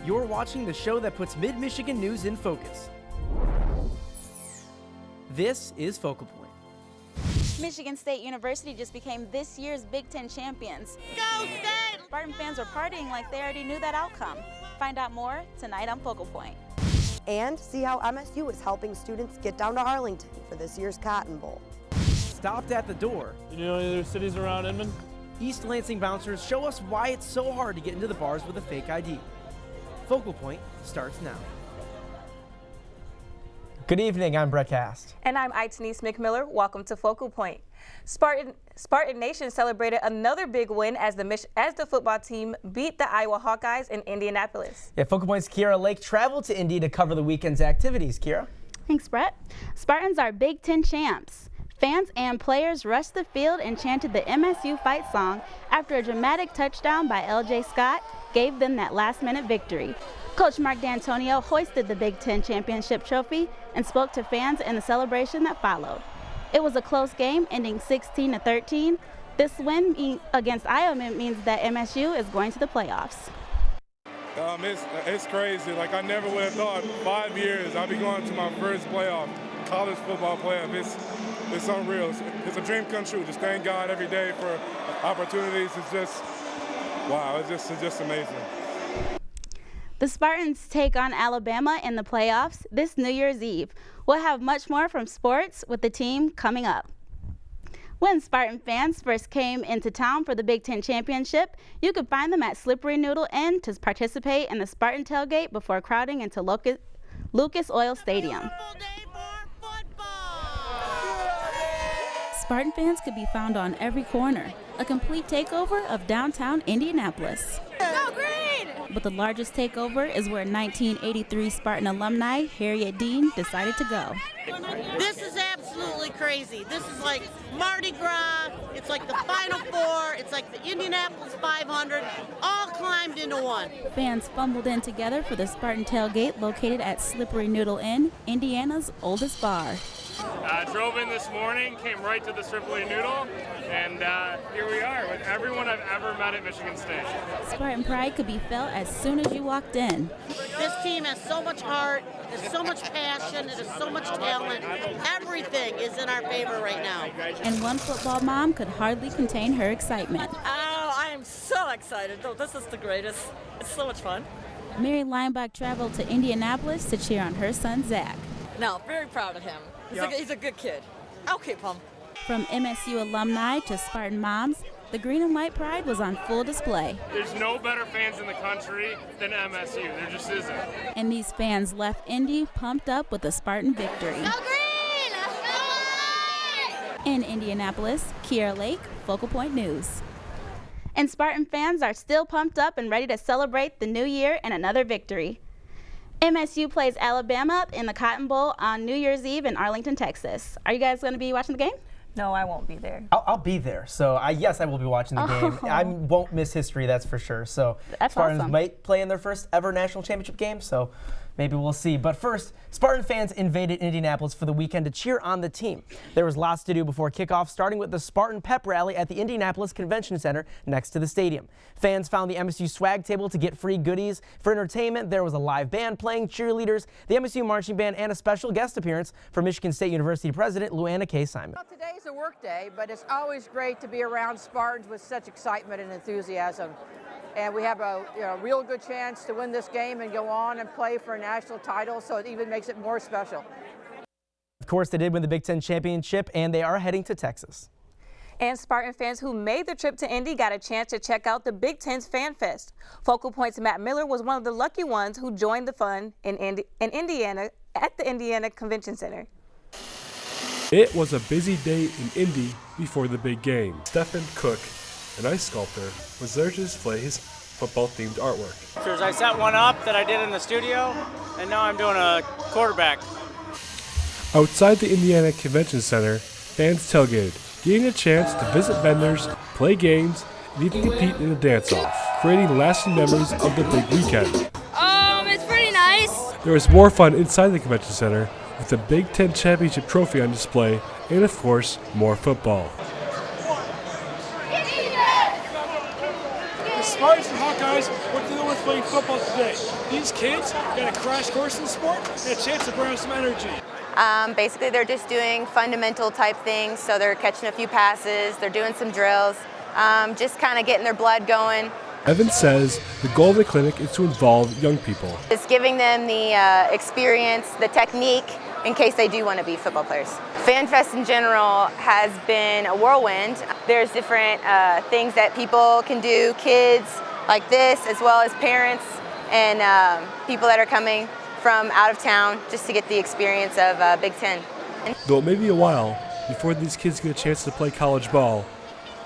You're watching the show that puts Mid-Michigan news in focus. This is Focal Point. Michigan State University just became this year's Big Ten champions. Go State! Spartan fans are partying like they already knew that outcome. Find out more tonight on Focal Point. And see how MSU is helping students get down to Arlington for this year's Cotton Bowl. Stopped at the door. You know any other cities around Inman? East Lansing bouncers show us why it's so hard to get into the bars with a fake ID. Focal Point starts now. Good evening, I'm Brett Cast. And I'm Itanese McMiller. Welcome to Focal Point. Spartan Nation celebrated another big win as the football team beat the Iowa Hawkeyes in Indianapolis. Yeah, Focal Point's Kiera Lake traveled to Indy to cover the weekend's activities. Kiera? Thanks, Brett. Spartans are Big Ten champs. Fans and players rushed the field and chanted the MSU fight song after a dramatic touchdown by L.J. Scott gave them that last-minute victory. Coach Mark D'Antonio hoisted the Big Ten championship trophy and spoke to fans in the celebration that followed. It was a close game, ending 16-13. This win against Iowa means that MSU is going to the playoffs. It's crazy. Like, I never would have thought 5 years I'd be going to my first college football playoff. It's unreal. It's a dream come true. Just thank God every day for opportunities. It's just, wow, it's just amazing. The Spartans take on Alabama in the playoffs this New Year's Eve. We'll have much more from sports with the team coming up. When Spartan fans first came into town for the Big Ten Championship, you could find them at Slippery Noodle Inn to participate in the Spartan tailgate before crowding into Lucas Oil Stadium. Spartan fans could be found on every corner, a complete takeover of downtown Indianapolis. Go Green! But the largest takeover is where 1983 Spartan alumni Harriet Dean decided to go. This is absolutely crazy. This is like Mardi Gras. It's like the Final Four. It's like the Indianapolis 500, all climbed into one. Fans fumbled in together for the Spartan tailgate located at Slippery Noodle Inn, Indiana's oldest bar. Drove in this morning, came right to the Slippery Noodle, and here we are with everyone I've ever met at Michigan State. Spartan pride could be felt as soon as you walked in. This team has so much heart, there's so much passion, there's so much talent. Everything is in our favor right now. And one football mom could hardly contain her excitement. Oh, I am so excited. Oh, this is the greatest. It's so much fun. Mary Leinbach traveled to Indianapolis to cheer on her son, Zach. No, very proud of him. He's a good kid. I'll keep him. From MSU alumni to Spartan moms, the green and white pride was on full display. There's no better fans in the country than MSU. There just isn't. And these fans left Indy pumped up with a Spartan victory. Go Green! In Indianapolis, Kiera Lake, Focal Point News. And Spartan fans are still pumped up and ready to celebrate the new year and another victory. MSU plays Alabama in the Cotton Bowl on New Year's Eve in Arlington, Texas. Are you guys going to be watching the game? No, I won't be there. I'll be there, so yes, I will be watching the game. I won't miss history, that's for sure. So that's Spartans awesome. might play in their first ever national championship game, so maybe we'll see. But first, Spartan fans invaded Indianapolis for the weekend to cheer on the team. There was lots to do before kickoff, starting with the Spartan Pep Rally at the Indianapolis Convention Center next to the stadium. Fans found the MSU swag table to get free goodies. For entertainment, there was a live band playing, cheerleaders, the MSU marching band, and a special guest appearance from Michigan State University President Luanna K. Simon. Well, today's a work day, but it's always great to be around Spartans with such excitement and enthusiasm. And we have a real good chance to win this game and go on and play for a national title, so it even makes it more special. Of course, they did win the Big Ten championship, and they are heading to Texas. And Spartan fans who made the trip to Indy got a chance to check out the Big Ten's FanFest. Focal Point's Matt Miller was one of the lucky ones who joined the fun in Indiana at the Indiana Convention Center. It was a busy day in Indy before the big game. Stephen Cook, an ice sculptor, was there to display his football-themed artwork. I set one up that I did in the studio, and now I'm doing a quarterback. Outside the Indiana Convention Center, fans tailgated, getting a chance to visit vendors, play games, and even compete in a dance-off, creating lasting memories of the big weekend. It's pretty nice. There was more fun inside the convention center with the Big Ten Championship trophy on display and, of course, more football. The Spartans and Hawkeyes guys what to do with playing football today. These kids got a crash course in the sport and a chance to burn some energy. Basically, they're just doing fundamental type things, so they're catching a few passes, they're doing some drills, just kind of getting their blood going. Evan says the goal of the clinic is to involve young people. It's giving them the experience, the technique, in case they do want to be football players. FanFest in general has been a whirlwind. There's different things that people can do, kids like this, as well as parents and people that are coming from out of town just to get the experience of Big Ten. Though it may be a while before these kids get a chance to play college ball,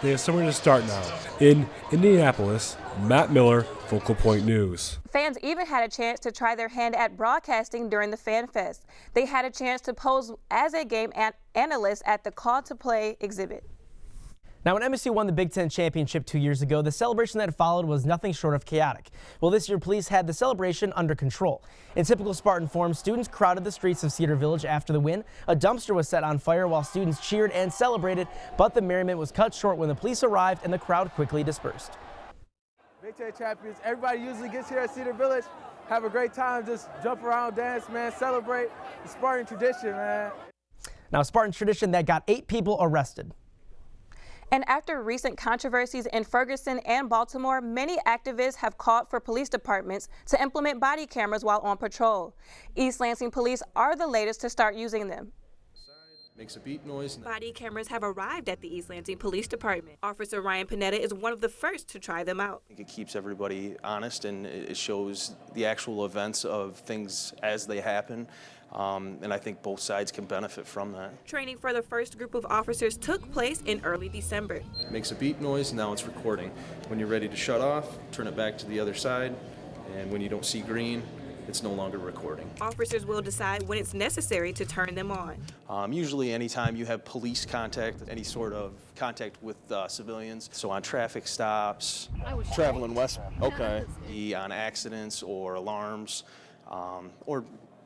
they have somewhere to start now. In Indianapolis, Matt Miller, Focal Point News. Fans even had a chance to try their hand at broadcasting during the FanFest. They had a chance to pose as a game analyst at the Call to Play exhibit. Now, when MSU won the Big Ten championship 2 years ago, the celebration that followed was nothing short of chaotic. Well, this year, police had the celebration under control. In typical Spartan form, students crowded the streets of Cedar Village after the win. A dumpster was set on fire while students cheered and celebrated, but the merriment was cut short when the police arrived and the crowd quickly dispersed. Big Ten champions, everybody usually gets here at Cedar Village, have a great time, just jump around, dance, man, celebrate the Spartan tradition, man. Now, Spartan tradition that got 8 people arrested. And after recent controversies in Ferguson and Baltimore, many activists have called for police departments to implement body cameras while on patrol. East Lansing police are the latest to start using them. Makes a beep noise. Body cameras have arrived at the East Lansing Police Department. Officer Ryan Panetta is one of the first to try them out. I think it keeps everybody honest and it shows the actual events of things as they happen. And I think both sides can benefit from that. Training for the first group of officers took place in early December. Makes a beep noise, now it's recording. When you're ready to shut off, turn it back to the other side, and when you don't see green, it's no longer recording. Officers will decide when it's necessary to turn them on. Usually anytime you have police contact, any sort of contact with civilians, so on traffic stops, traveling west, okay, on accidents or alarms, or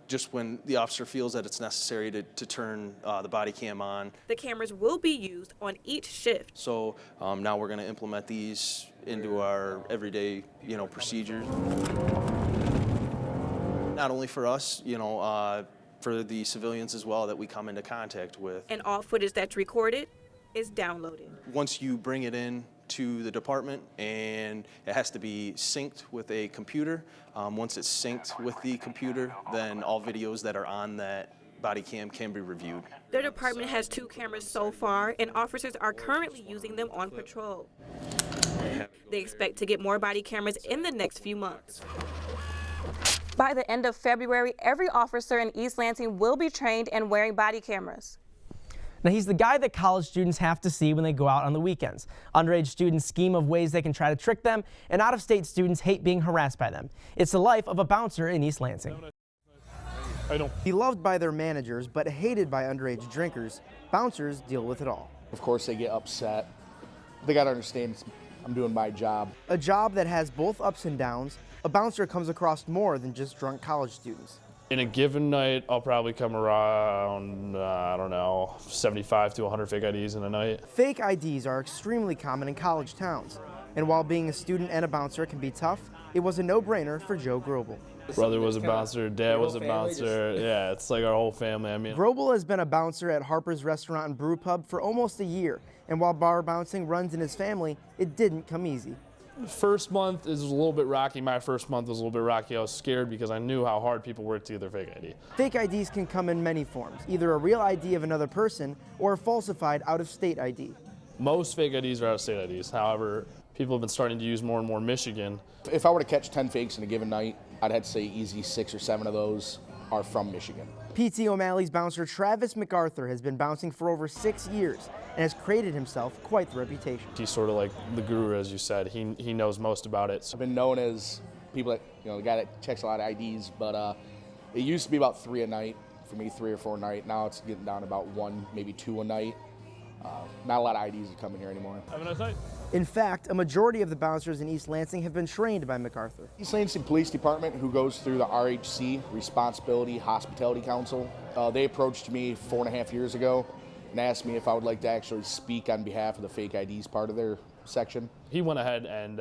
just when the officer feels that it's necessary to turn the body cam on. The cameras will be used on each shift. So now we're going to implement these into our everyday, procedures. Not only for us, for the civilians as well that we come into contact with. And all footage that's recorded is downloaded. Once you bring it in to the department, and it has to be synced with a computer. Once it's synced with the computer, then all videos that are on that body cam can be reviewed. Their department has 2 cameras so far, and officers are currently using them on patrol. They expect to get more body cameras in the next few months. By the end of February, every officer in East Lansing will be trained and wearing body cameras. Now, he's the guy that college students have to see when they go out on the weekends. Underage students scheme of ways they can try to trick them, and out-of-state students hate being harassed by them. It's the life of a bouncer in East Lansing. Beloved by their managers, but hated by underage drinkers, bouncers deal with it all. Of course, they get upset. They got to understand I'm doing my job. A job that has both ups and downs. A bouncer comes across more than just drunk college students. In a given night, I'll probably come around, 75 to 100 fake IDs in a night. Fake IDs are extremely common in college towns. And while being a student and a bouncer can be tough, it was a no-brainer for Joe Grobel. Brother was a bouncer, dad was a bouncer. Yeah, it's like our whole family. Grobel has been a bouncer at Harper's Restaurant and Brew Pub for almost a year. And while bar bouncing runs in his family, it didn't come easy. First month is a little bit rocky. My first month was a little bit rocky. I was scared because I knew how hard people worked to get their fake ID. Fake IDs can come in many forms, either a real ID of another person or a falsified out-of-state ID. Most fake IDs are out-of-state IDs. However, people have been starting to use more and more Michigan. If I were to catch 10 fakes in a given night, I'd have to say easy 6 or 7 of those are from Michigan. P.T. O'Malley's bouncer Travis MacArthur has been bouncing for over 6 years and has created himself quite the reputation. He's sort of like the guru, as you said. He knows most about it. I've been known as people that, the guy that checks a lot of IDs, but it used to be about 3 a night for me, 3 or 4 a night. Now it's getting down to about 1, maybe 2 a night. Not a lot of IDs that come in here anymore. Have a nice night. In fact, a majority of the bouncers in East Lansing have been trained by MacArthur. East Lansing Police Department, who goes through the RHC, Responsibility Hospitality Council, they approached me 4.5 years ago and asked me if I would like to actually speak on behalf of the fake IDs part of their section. He went ahead and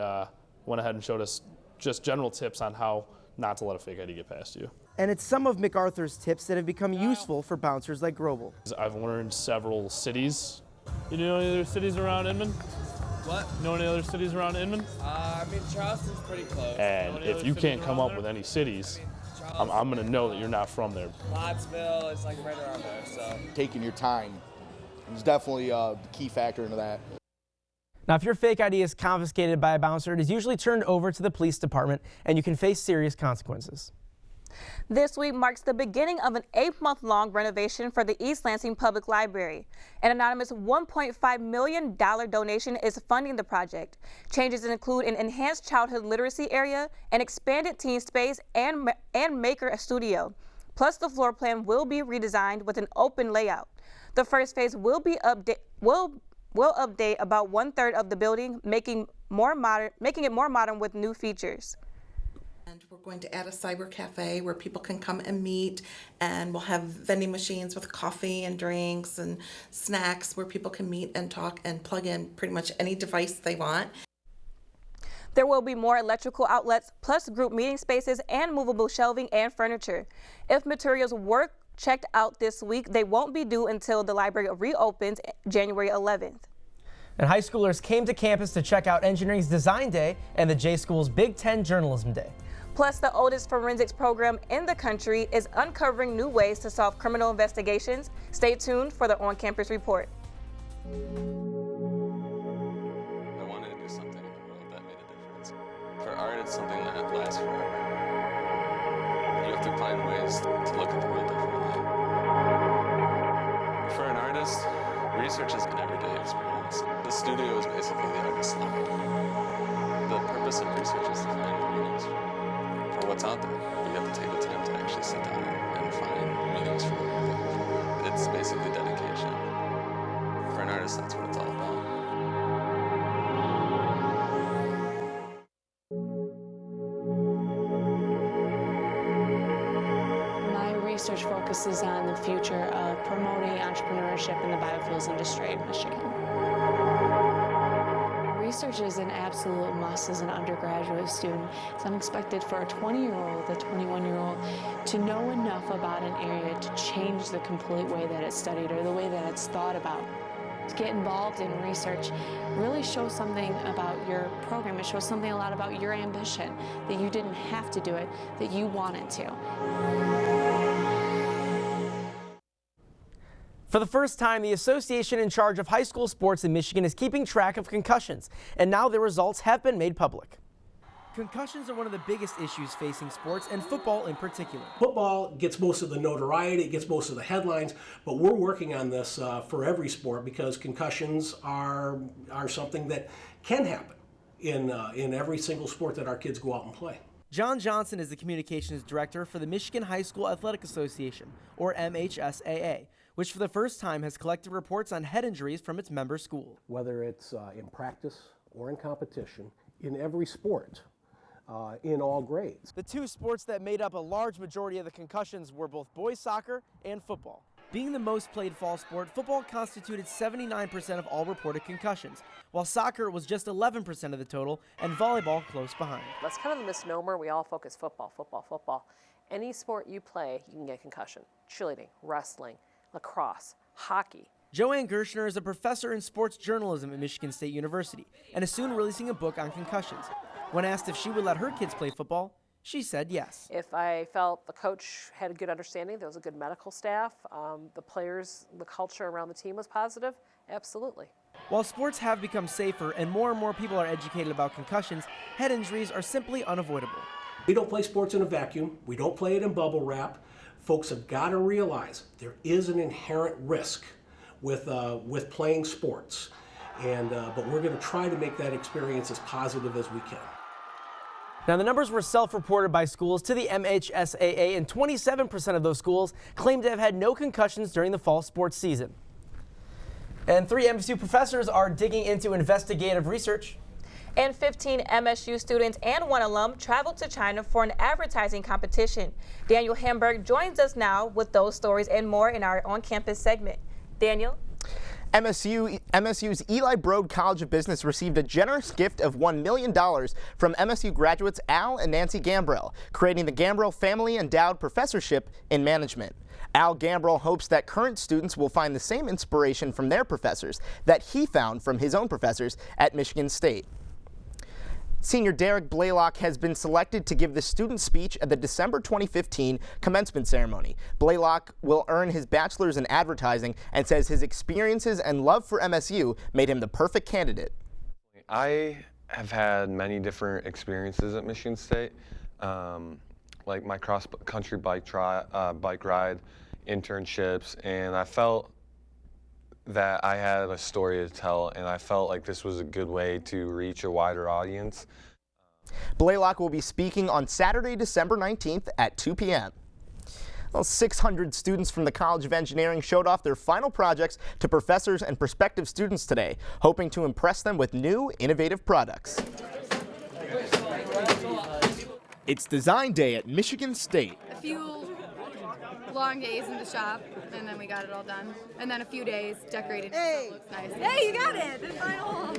showed us just general tips on how not to let a fake ID get past you. And it's some of MacArthur's tips that have become useful for bouncers like Grobel. I've learned several cities. You know any other cities around Inman? What? Know any other cities around Inman? I mean, Charleston's pretty close. And if you can't come up with any cities, I'm going to know that you're not from there. Pottsville is like right around there, so. Taking your time is definitely the key factor into that. Now, if your fake ID is confiscated by a bouncer, it is usually turned over to the police department, and you can face serious consequences. This week marks the beginning of an 8-month-long renovation for the East Lansing Public Library. An anonymous $1.5 million donation is funding the project. Changes include an enhanced childhood literacy area, an expanded teen space, and maker studio. Plus, the floor plan will be redesigned with an open layout. The first phase will update about 1/3 of the building, making it more modern with new features. And we're going to add a cyber cafe where people can come and meet, and we'll have vending machines with coffee and drinks and snacks where people can meet and talk and plug in pretty much any device they want. There will be more electrical outlets, plus group meeting spaces and movable shelving and furniture. If materials were checked out this week, they won't be due until the library reopens January 11th. And high schoolers came to campus to check out Engineering's Design Day and the J School's Big Ten Journalism Day. Plus, the oldest forensics program in the country is uncovering new ways to solve criminal investigations. Stay tuned for the on-campus report. I wanted to do something in the world that made a difference. For art, it's something that lasts forever. You have to find ways to look at the world differently. For an artist, research is an everyday experience. The studio is basically the artist's lab. The purpose of research is to find meanings for what's out there. But you have to take the time to actually sit down and find meanings for what you're looking for. It's basically dedication. For an artist, that's what it's all about. Research focuses on the future of promoting entrepreneurship in the biofuels industry in Michigan. Research is an absolute must as an undergraduate student. It's unexpected for a 20-year-old, a 21-year-old to know enough about an area to change the complete way that it's studied or the way that it's thought about. To get involved in research really shows something about your program. It shows something a lot about your ambition, that you didn't have to do it, that you wanted to. For the first time, the association in charge of high school sports in Michigan is keeping track of concussions, and now the results have been made public. Concussions are one of the biggest issues facing sports, and football in particular. Football gets most of the notoriety, it gets most of the headlines, but we're working on this for every sport because concussions are something that can happen in every single sport that our kids go out and play. John Johnson is the communications director for the Michigan High School Athletic Association, or MHSAA, which for the first time has collected reports on head injuries from its member school. Whether it's in practice or in competition, in every sport, in all grades. The two sports that made up a large majority of the concussions were both boys soccer and football. Being the most played fall sport, football constituted 79% of all reported concussions, while soccer was just 11% of the total and volleyball close behind. That's kind of the misnomer. We all focus football, football, football. Any sport you play, you can get concussion. Cheerleading, wrestling, lacrosse, hockey. Joanne Gershner is a professor in sports journalism at Michigan State University and is soon releasing a book on concussions. When asked if she would let her kids play football, she said yes. If I felt the coach had a good understanding, there was a good medical staff, the players, the culture around the team was positive, absolutely. While sports have become safer and more people are educated about concussions, head injuries are simply unavoidable. We don't play sports in a vacuum. We don't play it in bubble wrap. Folks have got to realize there is an inherent risk with playing sports, but we're going to try to make that experience as positive as we can. Now, the numbers were self-reported by schools to the MHSAA, and 27% of those schools claimed to have had no concussions during the fall sports season. And 3 MSU professors are digging into investigative research. And 15 MSU students and 1 alum traveled to China for an advertising competition. Daniel Hamburg joins us now with those stories and more in our on-campus segment. Daniel? MSU's Eli Broad College of Business received a generous gift of $1 million from MSU graduates Al and Nancy Gambrell, creating the Gambrell Family Endowed Professorship in Management. Al Gambrell hopes that current students will find the same inspiration from their professors that he found from his own professors at Michigan State. Senior Derek Blaylock has been selected to give the student speech at the December 2015 commencement ceremony. Blaylock will earn his bachelor's in advertising and says his experiences and love for MSU made him the perfect candidate. I have had many different experiences at Michigan State, like my cross-country bike ride, internships, and I felt that I had a story to tell, and I felt like this was a good way to reach a wider audience. Blaylock will be speaking on Saturday, December 19th at 2 p.m. Well, 600 students from the College of Engineering showed off their final projects to professors and prospective students today, hoping to impress them with new, innovative products. It's Design Day at Michigan State. A few long days in the shop, and then we got it all done. And then a few days decorated. Hey! So it looks nice. Hey, you got it! The final.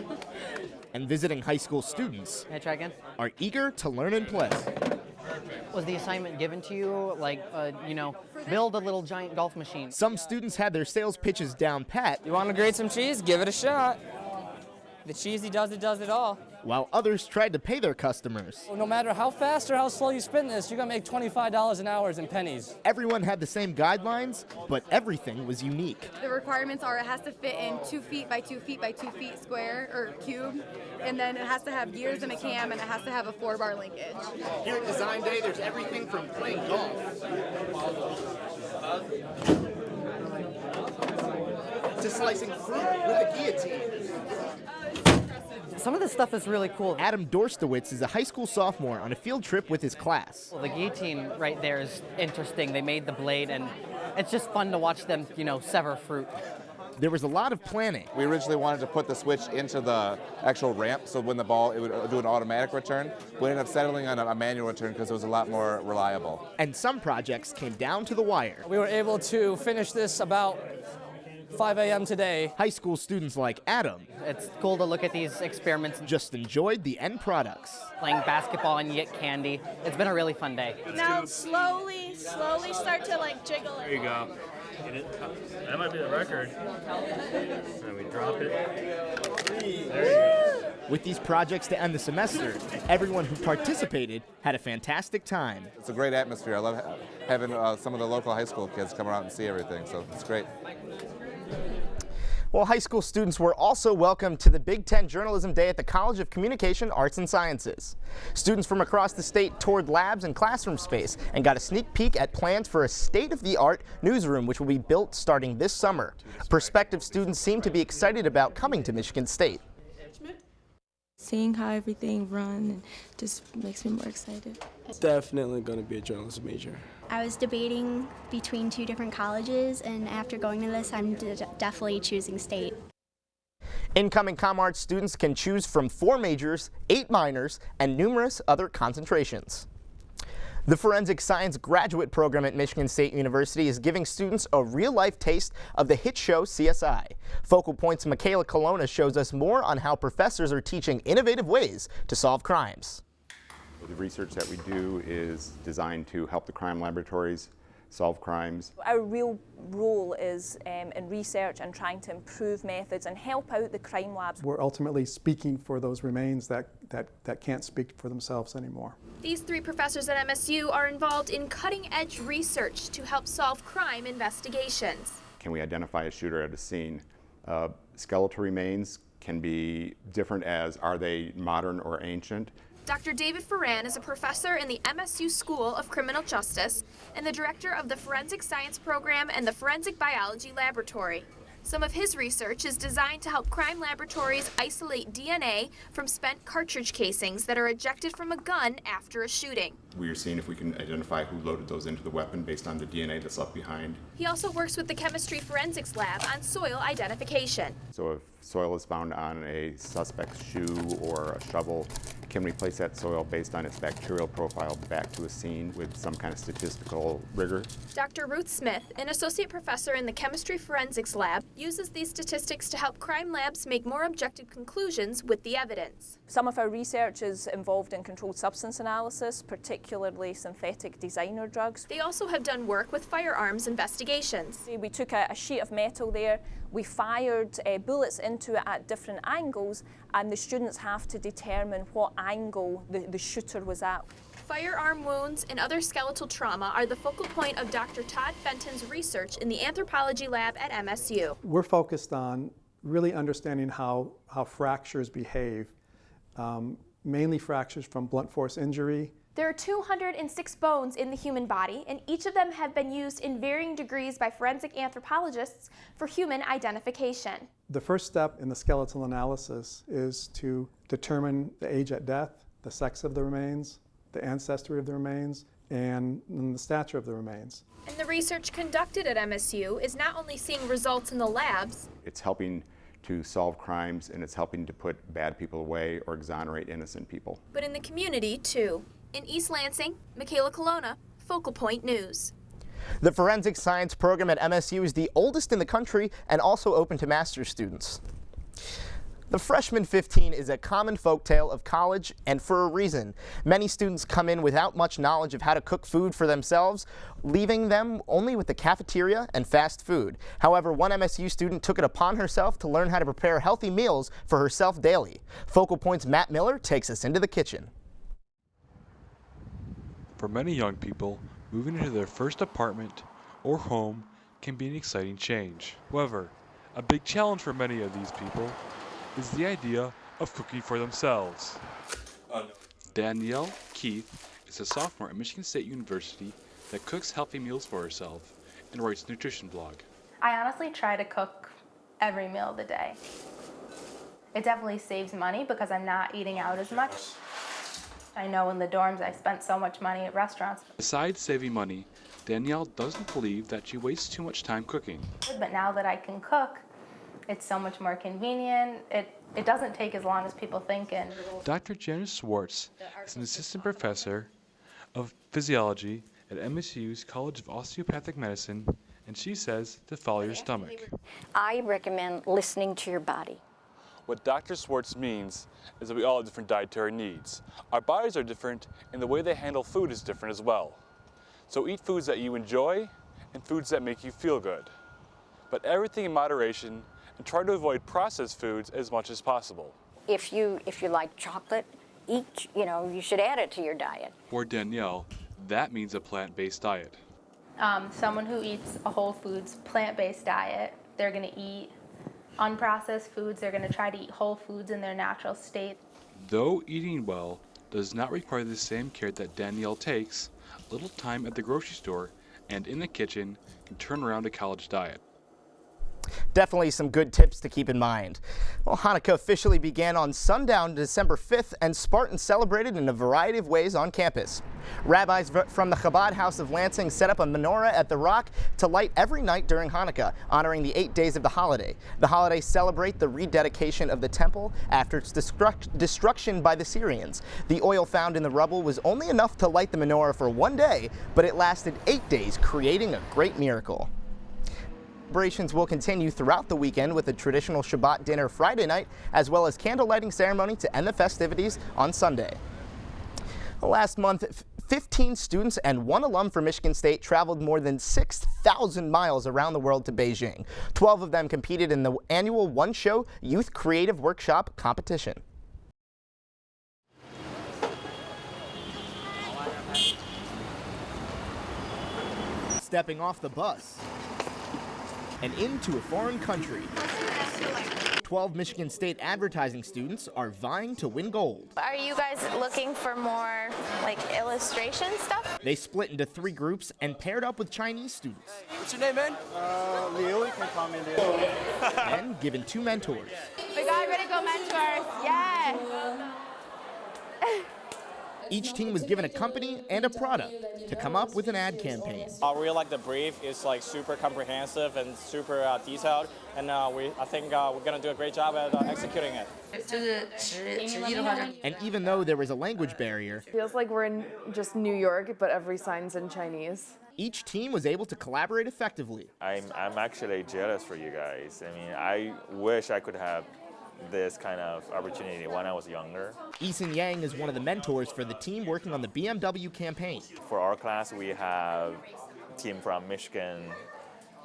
And visiting high school students are eager to learn and play. Was the assignment given to you, like, build a little giant golf machine? Some students had their sales pitches down pat. You want to grate some cheese? Give it a shot. The cheesy does it all. While others tried to pay their customers. No matter how fast or how slow you spin this, you're going to make $25 an hour in pennies. Everyone had the same guidelines, but everything was unique. The requirements are it has to fit in 2 feet by 2 feet by 2 feet square, or cube, and then it has to have gears and a cam, and it has to have a 4-bar linkage. Here at Design Day, there's everything from playing golf to slicing fruit with a guillotine. Some of this stuff is really cool. Adam Dorstowitz is a high school sophomore on a field trip with his class. Well, the guillotine right there is interesting. They made the blade, and it's just fun to watch them, sever fruit. There was a lot of planning. We originally wanted to put the switch into the actual ramp, so when the ball, it would do an automatic return. We ended up settling on a manual return because it was a lot more reliable. And some projects came down to the wire. We were able to finish this about 5 a.m. today. High school students like Adam. It's cool to look at these experiments. Just enjoyed the end products. Playing basketball and you get candy. It's been a really fun day. Now slowly start to jiggle it. There you go. That might be the record. And we drop it. There you go. With these projects to end the semester, everyone who participated had a fantastic time. It's a great atmosphere. I love having some of the local high school kids come around and see everything, so it's great. Well, high school students were also welcomed to the Big Ten Journalism Day at the College of Communication, Arts and Sciences. Students from across the state toured labs and classroom space and got a sneak peek at plans for a state-of-the-art newsroom which will be built starting this summer. Prospective students seem to be excited about coming to Michigan State. Seeing how everything runs and just makes me more excited. Definitely going to be a journalism major. I was debating between 2 different colleges, and after going to this, I'm definitely choosing state. Incoming ComArts students can choose from 4 majors, 8 minors, and numerous other concentrations. The Forensic Science Graduate Program at Michigan State University is giving students a real-life taste of the hit show CSI. Focal Point's Michaela Colonna shows us more on how professors are teaching innovative ways to solve crimes. The research that we do is designed to help the crime laboratories solve crimes. Our real role is in research and trying to improve methods and help out the crime labs. We're ultimately speaking for those remains that can't speak for themselves anymore. These 3 professors at MSU are involved in cutting-edge research to help solve crime investigations. Can we identify a shooter at a scene? Skeletal remains can be different as are they modern or ancient. Dr. David Ferran is a professor in the MSU School of Criminal Justice and the director of the Forensic Science Program and the Forensic Biology Laboratory. Some of his research is designed to help crime laboratories isolate DNA from spent cartridge casings that are ejected from a gun after a shooting. We are seeing if we can identify who loaded those into the weapon based on the DNA that's left behind. He also works with the Chemistry Forensics Lab on soil identification. So if soil is found on a suspect's shoe or a shovel, can we place that soil based on its bacterial profile back to a scene with some kind of statistical rigor? Dr. Ruth Smith, an associate professor in the chemistry forensics lab, uses these statistics to help crime labs make more objective conclusions with the evidence. Some of our research is involved in controlled substance analysis, particularly synthetic designer drugs. They also have done work with firearms investigations. We took a sheet of metal there, we fired bullets into it at different angles, and the students have to determine what angle the shooter was at. Firearm wounds and other skeletal trauma are the focal point of Dr. Todd Fenton's research in the anthropology lab at MSU. We're focused on really understanding how fractures behave, mainly fractures from blunt force injury. There are 206 bones in the human body, and each of them have been used in varying degrees by forensic anthropologists for human identification. The first step in the skeletal analysis is to determine the age at death, the sex of the remains, the ancestry of the remains, and the stature of the remains. And the research conducted at MSU is not only seeing results in the labs, It's helping to solve crimes, and it's helping to put bad people away or exonerate innocent people. but in the community too. In East Lansing, Michaela Colonna, Focal Point News. The forensic science program at MSU is the oldest in the country and also open to master's students. The freshman 15 is a common folktale of college, and for a reason. Many students come in without much knowledge of how to cook food for themselves, leaving them only with the cafeteria and fast food. However, one MSU student took it upon herself to learn how to prepare healthy meals for herself daily. Focal Point's Matt Miller takes us into the kitchen. For many young people, moving into their first apartment or home can be an exciting change. However, a big challenge for many of these people is the idea of cooking for themselves. Danielle Keith is a sophomore at Michigan State University that cooks healthy meals for herself and writes a nutrition blog. I honestly try to cook every meal of the day. It definitely saves money because I'm not eating out as much. I know in the dorms I spent so much money at restaurants. Besides saving money, Danielle doesn't believe that she wastes too much time cooking. But now that I can cook, it's so much more convenient. It doesn't take as long as people think. And Dr. Janice Swartz is an assistant professor of physiology at MSU's College of Osteopathic Medicine, and she says to follow your stomach. I recommend listening to your body. What Dr. Swartz means is that we all have different dietary needs. Our bodies are different, and the way they handle food is different as well. So eat foods that you enjoy and foods that make you feel good. But everything in moderation, and try to avoid processed foods as much as possible. If you like chocolate, you should add it to your diet. For Danielle, that means a plant-based diet. someone who eats a whole foods, plant-based diet, they're going to eat unprocessed foods. They're going to try to eat whole foods in their natural state. Though eating well does not require the same care that Danielle takes, little time at the grocery store and in the kitchen can turn around a college diet. Definitely some good tips to keep in mind. Well, Hanukkah officially began on sundown December 5th, and Spartans celebrated in a variety of ways on campus. Rabbis from the Chabad House of Lansing set up a menorah at the Rock to light every night during Hanukkah, honoring the 8 days of the holiday. The holidays celebrate the rededication of the temple after its destruction by the Syrians. The oil found in the rubble was only enough to light the menorah for one day, but it lasted 8 days, creating a great miracle. Celebrations will continue throughout the weekend with a traditional Shabbat dinner Friday night, as well as candle lighting ceremony to end the festivities on Sunday. Last month, 15 students and 1 alum from Michigan State traveled more than 6,000 miles around the world to Beijing. 12 of them competed in the annual one-show Youth Creative Workshop competition. Stepping off the bus and into a foreign country. 12 Michigan State advertising students are vying to win gold. Are you guys looking for more like illustration stuff? They split into 3 groups and paired up with Chinese students. What's your name, man? Leo, you can call me Leo. And given 2 mentors. We got ready to go mentors. Yeah. Each team was given a company and a product to come up with an ad campaign. I really like the brief. It's like super comprehensive and super detailed, and I think we're gonna do a great job at executing it. And even though there was a language barrier, feels like we're in just New York, but every sign's in Chinese. Each team was able to collaborate effectively. I'm actually jealous for you guys. I mean, I wish I could have this kind of opportunity when I was younger. Eason Yang is one of the mentors for the team working on the BMW campaign. For our class, we have a team from Michigan,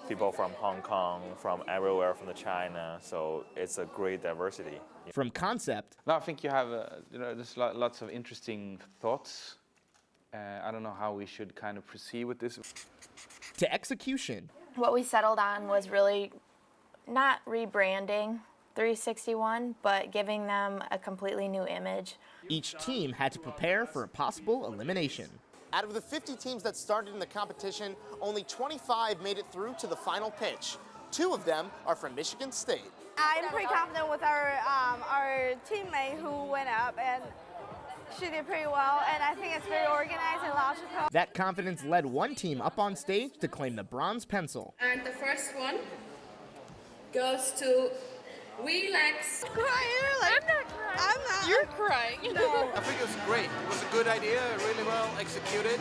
people from Hong Kong, from everywhere from China, so it's a great diversity. From concept. No, I think you have there's lots of interesting thoughts. I don't know how we should kind of proceed with this. To execution. What we settled on was really not rebranding 361, but giving them a completely new image. Each team had to prepare for a possible elimination. Out of the 50 teams that started in the competition, only 25 made it through to the final pitch. 2 of them are from Michigan State. I'm pretty confident with our teammate who went up, and she did pretty well, and I think it's very organized and logical. That confidence led one team up on stage to claim the bronze pencil. And the first one goes to Relax. I'm not crying. I'm not. You're crying. No. I think it was great. It was a good idea, really well executed.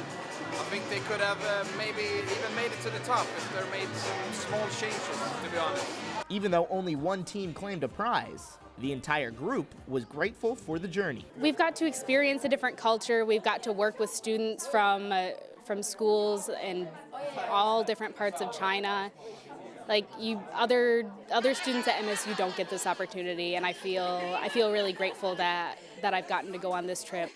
I think they could have maybe even made it to the top if they made some small changes, to be honest. Even though only one team claimed a prize, the entire group was grateful for the journey. We've got to experience a different culture. We've got to work with students from schools in all different parts of China. Like other students at MSU don't get this opportunity, and I feel really grateful that I've gotten to go on this trip.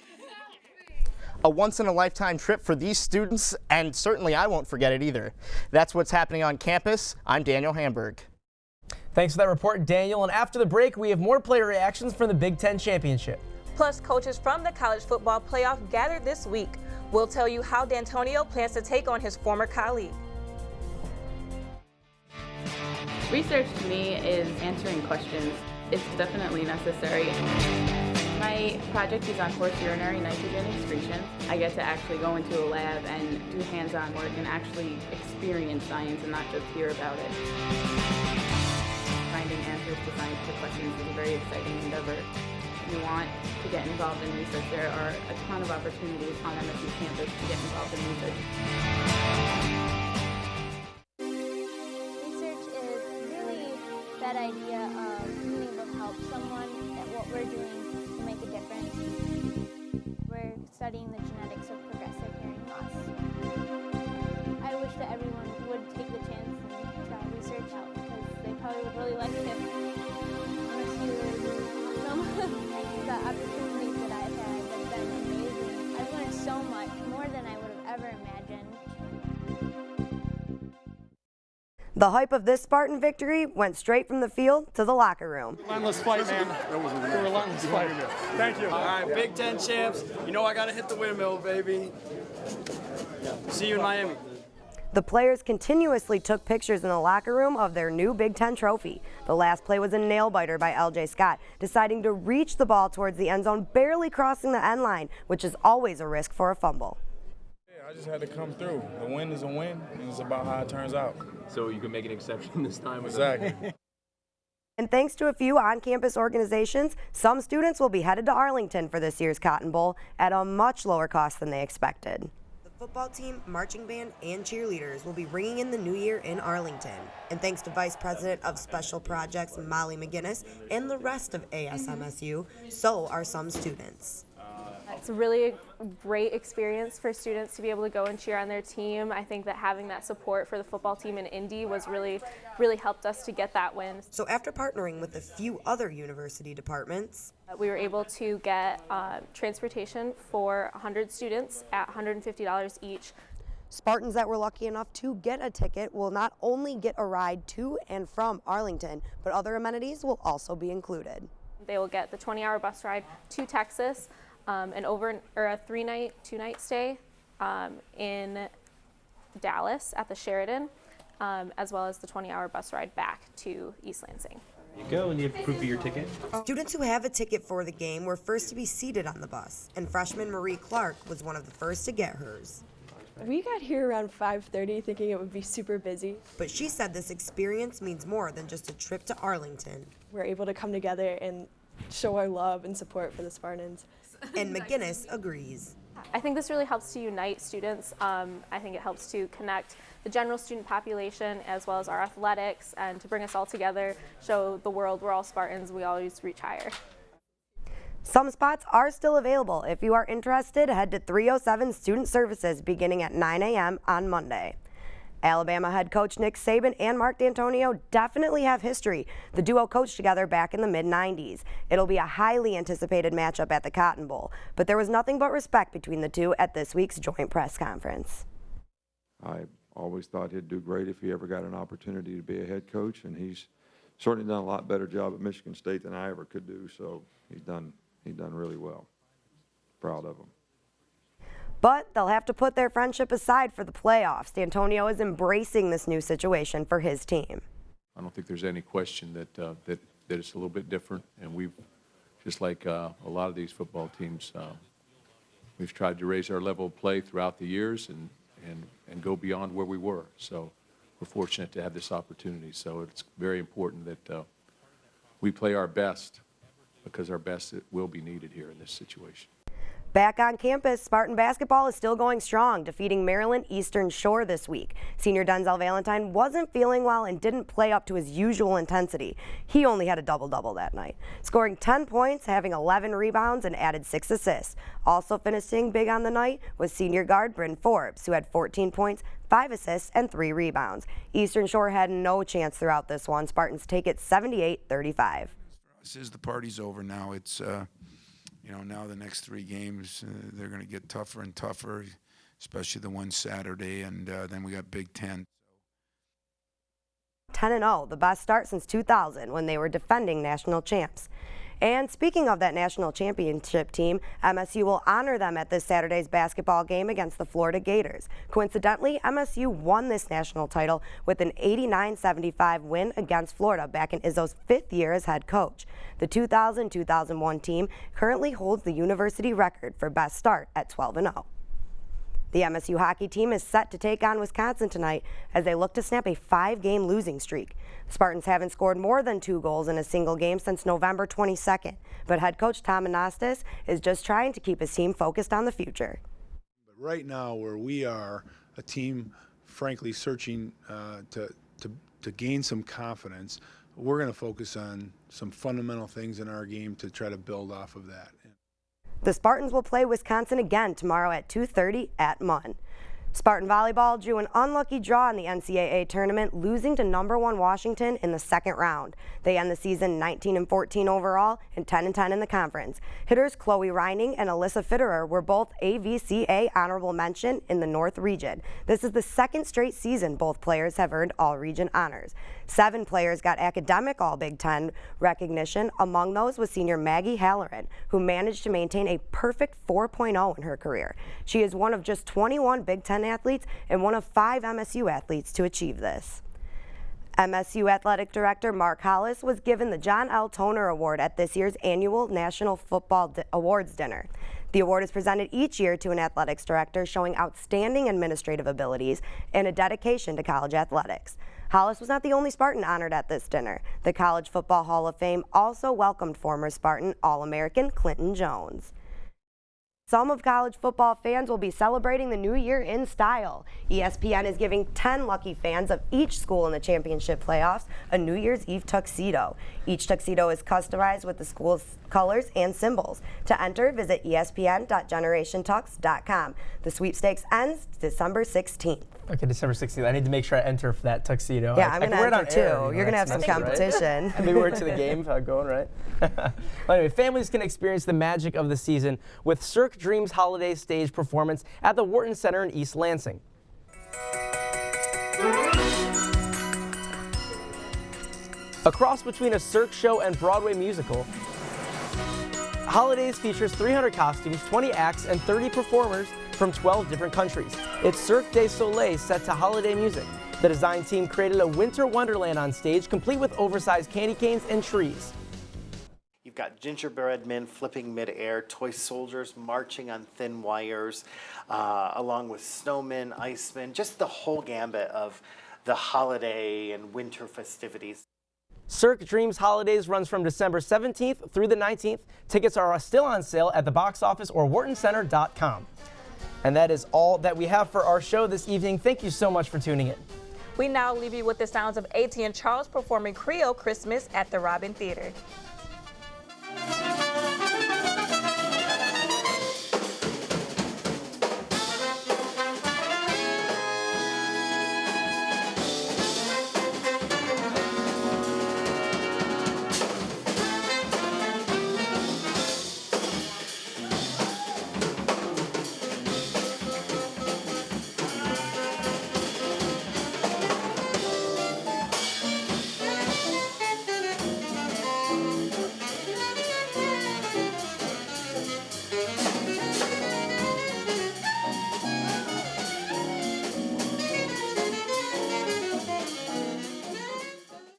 A once-in-a-lifetime trip for these students, and certainly I won't forget it either. That's what's happening on campus. I'm Daniel Hamburg. Thanks for that report, Daniel. And after the break, we have more player reactions from the Big Ten Championship. Plus, coaches from the college football playoff gathered this week. We'll tell you how D'Antonio plans to take on his former colleague. Research to me is answering questions. It's definitely necessary. My project is on horse urinary nitrogen excretion. I get to actually go into a lab and do hands-on work and actually experience science and not just hear about it. Finding answers to scientific questions is a very exciting endeavor. If you want to get involved in research, there are a ton of opportunities on MSU campus to get involved in research. That idea of being able to help someone, that what we're doing will make a difference. We're studying the genetics of progressive hearing loss. I wish that everyone would take the chance and try research out because they probably would really like it. Honestly, the opportunities that I've had have been amazing. I've learned so much, more than I would have ever imagined. The hype of this Spartan victory went straight from the field to the locker room. Relentless fight, man. That was a relentless fight. Thank you. All right, Big Ten champs. You know I got to hit the windmill, baby. See you in Miami. The players continuously took pictures in the locker room of their new Big Ten trophy. The last play was a nail-biter by L.J. Scott, deciding to reach the ball towards the end zone, barely crossing the end line, which is always a risk for a fumble. I just had to come through. The win is a win, and it's about how it turns out. So you can make an exception this time? Exactly. And thanks to a few on-campus organizations, some students will be headed to Arlington for this year's Cotton Bowl at a much lower cost than they expected. The football team, marching band, and cheerleaders will be ringing in the new year in Arlington. And thanks to Vice President of Special Projects Molly McGinnis and the rest of ASMSU, so are some students. It's a really great experience for students to be able to go and cheer on their team. I think that having that support for the football team in Indy was really helped us to get that win. So after partnering with a few other university departments, we were able to get transportation for 100 students at $150 each. Spartans that were lucky enough to get a ticket will not only get a ride to and from Arlington, but other amenities will also be included. They will get the 20-hour bus ride to Texas, a 3-night, 2-night stay in Dallas at the Sheridan, as well as the 20-hour bus ride back to East Lansing. You go and you have proof of your ticket. Students who have a ticket for the game were first to be seated on the bus, and freshman Marie Clark was one of the first to get hers. We got here around 5:30 thinking it would be super busy. But she said this experience means more than just a trip to Arlington. We're able to come together and show our love and support for the Spartans. And McGinnis agrees. I think this really helps to unite students. I think it helps to connect the general student population as well as our athletics and to bring us all together, show the world we're all Spartans, we always reach higher. Some spots are still available. If you are interested, head to 307 Student Services beginning at 9 a.m. on Monday. Alabama head coach Nick Saban and Mark D'Antonio definitely have history. The duo coached together back in the mid-90s. It'll be a highly anticipated matchup at the Cotton Bowl, but there was nothing but respect between the two at this week's joint press conference. I always thought he'd do great if he ever got an opportunity to be a head coach, and he's certainly done a lot better job at Michigan State than I ever could do, so he's done really well. Proud of him. But they'll have to put their friendship aside for the playoffs. D'Antonio is embracing this new situation for his team. I don't think there's any question that that it's a little bit different, and we've, just like a lot of these football teams, we've tried to raise our level of play throughout the years and go beyond where we were. So we're fortunate to have this opportunity. So it's very important that we play our best, because our best will be needed here in this situation. Back on campus, Spartan basketball is still going strong, defeating Maryland Eastern Shore this week. Senior Denzel Valentine wasn't feeling well and didn't play up to his usual intensity. He only had a double-double that night, scoring 10 points, having 11 rebounds, and added 6 assists. Also finishing big on the night was senior guard Bryn Forbes, who had 14 points, 5 assists, and 3 rebounds. Eastern Shore had no chance throughout this one. Spartans take it 78-35. As the party's over now, it's now the next 3 games, they're going to get tougher and tougher, especially the one Saturday, and then we got Big Ten. 10-0, the best start since 2000 when they were defending national champs. And speaking of that national championship team, MSU will honor them at this Saturday's basketball game against the Florida Gators. Coincidentally, MSU won this national title with an 89-75 win against Florida back in Izzo's 5th year as head coach. The 2000-2001 team currently holds the university record for best start at 12-0. The MSU hockey team is set to take on Wisconsin tonight as they look to snap a 5-game losing streak. The Spartans haven't scored more than 2 goals in a single game since November 22nd, but head coach Tom Anastas is just trying to keep his team focused on the future. But right now, where we are a team, frankly, searching to gain some confidence, we're going to focus on some fundamental things in our game to try to build off of that. The Spartans will play Wisconsin again tomorrow at 2:30 at Munn. Spartan volleyball drew an unlucky draw in the NCAA tournament, losing to number 1 Washington in the 2nd round. They end the season 19-14 overall and 10-10 in the conference. Hitters Chloe Reining and Alyssa Fitterer were both AVCA honorable mention in the North region. This is the 2nd straight season both players have earned all-region honors. 7 players got academic All-Big Ten recognition. Among those was senior Maggie Halloran, who managed to maintain a perfect 4.0 in her career. She is one of just 21 Big Ten athletes and one of 5 MSU athletes to achieve this. MSU Athletic Director Mark Hollis was given the John L. Toner Award at this year's annual National Football Awards dinner. The award is presented each year to an athletics director showing outstanding administrative abilities and a dedication to college athletics. Hollis was not the only Spartan honored at this dinner. The College Football Hall of Fame also welcomed former Spartan All-American Clinton Jones. Some of college football fans will be celebrating the new year in style. ESPN is giving 10 lucky fans of each school in the championship playoffs a New Year's Eve tuxedo. Each tuxedo is customized with the school's colors and symbols. To enter, visit espn.generationtux.com. The sweepstakes ends December 16th. Okay, December 16th. I need to make sure I enter for that tuxedo. Yeah, I'm going to enter too. You're going to have some competition. Right? Maybe we're to the game going, right? Well, anyway, families can experience the magic of the season with Cirque Dreams Holiday Stage performance at the Wharton Center in East Lansing. A cross between a Cirque show and Broadway musical, Holidays features 300 costumes, 20 acts, and 30 performers from 12 different countries. It's Cirque du Soleil set to holiday music. The design team created a winter wonderland on stage, complete with oversized candy canes and trees. You've got gingerbread men flipping midair, toy soldiers marching on thin wires, along with snowmen, icemen, just the whole gambit of the holiday and winter festivities. Cirque Dreams Holidays runs from December 17th through the 19th. Tickets are still on sale at the box office or whartoncenter.com. And that is all that we have for our show this evening. Thank you so much for tuning in. We now leave you with the sounds of A.T. and Charles performing Creole Christmas at the Robin Theater.